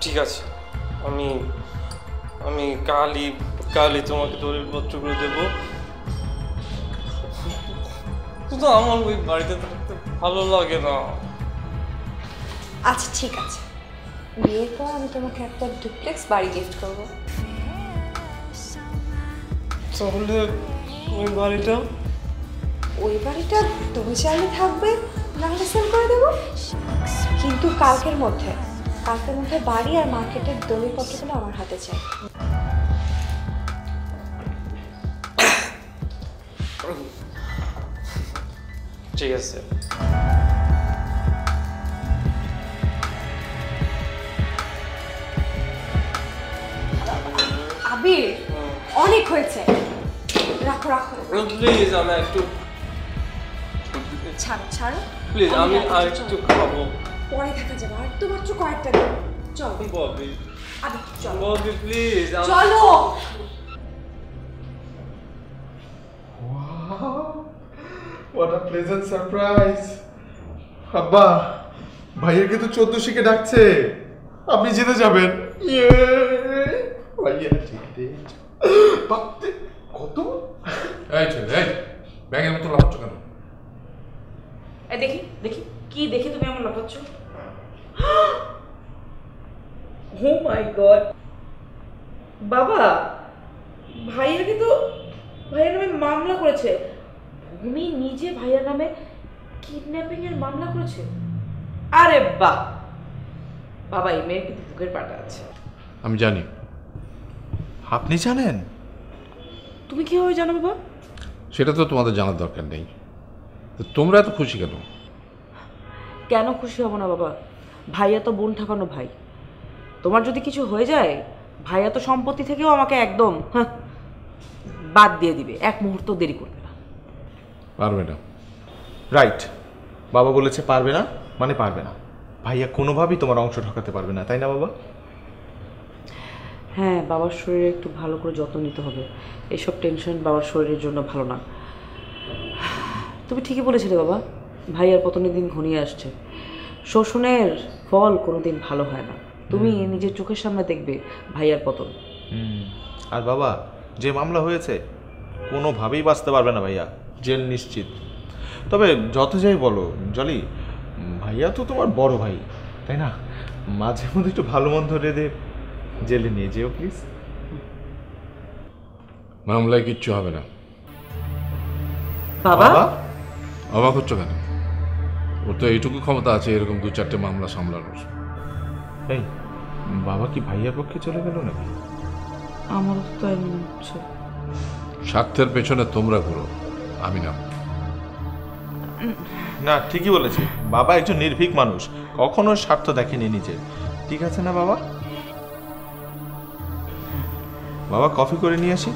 ঠিক আছে, আমি আমি কালই কালই তোমাকে দলিলপত্রগুলো দেবো। কিন্তু আমার ওই বাড়িতে থাকতে ভালো লাগে না। আচ্ছা ঠিক আছে, বিয়ের পর আমি তোমাকে একটা ডুপ্লেক্স বাড়ি গিফট করবো। তাহলে ওই বাড়িটা তুমি চাইলে থাকবে, নাহলে সেল করে দেবো। কিন্তু কালকের মধ্যে বাড়ি আর মার্কেটের দলিলপত্রগুলো আমার হাতে চাই। ঠিক আছে। আবির, অনেক হয়েছে, রাখো রাখো। প্লিজ আমি একটু ছাড়ো ছাড়ো, প্লিজ আমি আর একটু খাবো। পরে থাকা যাবে, আর তো মাত্র কয়েকটা দিন। চল ববি, আবির চলো। ববি প্লিজ চলো। What a pleasant surprise! আব্বা, ভাইয়াকে তো 14 কে ডাকছে, আপনি জিতে যাবেন। ইয়ে ভাইয়া জিতে বাপরে কত। এই ছেলে, এই ব্যাগের মতো লাফাচ্ছ কেন? এই দেখি দেখি কি দেখে তুমি এমন লাফাচ্ছ? ও মাই গড, বাবা ভাইয়ের নামে মামলা করেছে। ভূমি নিজে ভাইয়ের নামে কিডন্যাপিং এর মামলা করেছে। আরে বাহ, বাবা এই মেয়ে কিন্তু বুকের পাটা আছে। আমি জানি। আপনি জানেন? তুমি কিভাবে জানো বাবা? সেটা তো তোমাদের জানার দরকার নেই। তো তোমরা এত খুশি কেন? কেন খুশি হব না বাবা? ভাইয়া তো বোন ঠাকানো ভাই। তোমার যদি কিছু হয়ে যায়, ভাইয়া তো সম্পত্তি থেকেও আমাকে একদম বাদ দিয়ে দিবে, এক মুহূর্ত দেরি করবে না। পারবে না। রাইট, বাবা বলেছে পারবে না মানে পারবে না। ভাইয়া কোনোভাবেই তোমার অংশ ঢোকাতে পারবে না, তাই না বাবা? হ্যাঁ, বাবার শরীরে একটু ভালো করে যত্ন নিতে হবে। এইসব টেনশন বাবার শরীরের জন্য ভালো না। তুমি ঠিকই বলেছিলে বাবা, ভাইয়ার পতনের দিন ঘনিয়ে আসছে। শোষণের ফল কোনোদিন ভালো হয় না। তুমি নিজের চোখের সামনে দেখবে ভাইয়ার পতন। আর বাবা, যে মামলা হয়েছে কোনোভাবেই বাঁচতে পারবে না ভাইয়া, জেল নিশ্চিত। তবে যত যাই বলো জলি, ভাইয়া তো তোমার বড় ভাই, তাই না? মাঝে মধ্যে একটু ভালো মন্দ রেঁধে জেলে নিয়ে যেও প্লিজ। মামলায় কিচ্ছু হবে না। বাবা, অবাক হচ্ছ কেন? ওর তো এইটুকু ক্ষমতা আছে এরকম 2-4টে মামলা সামলানোর। এই বাবা কি ভাইয়ার পক্ষে চলে গেল নাকি? আমারও তো তাই মনে হচ্ছে। স্বার্থের পেছনে তোমরা ঘুরো, আমি না। না, ঠিকই বলেছে বাবা, একজন নির্ভীক মানুষ, কখনো স্বার্থ দেখেনি নিজের। ঠিক আছে না বাবা? বাবা কফি করে নিয়ে আসি।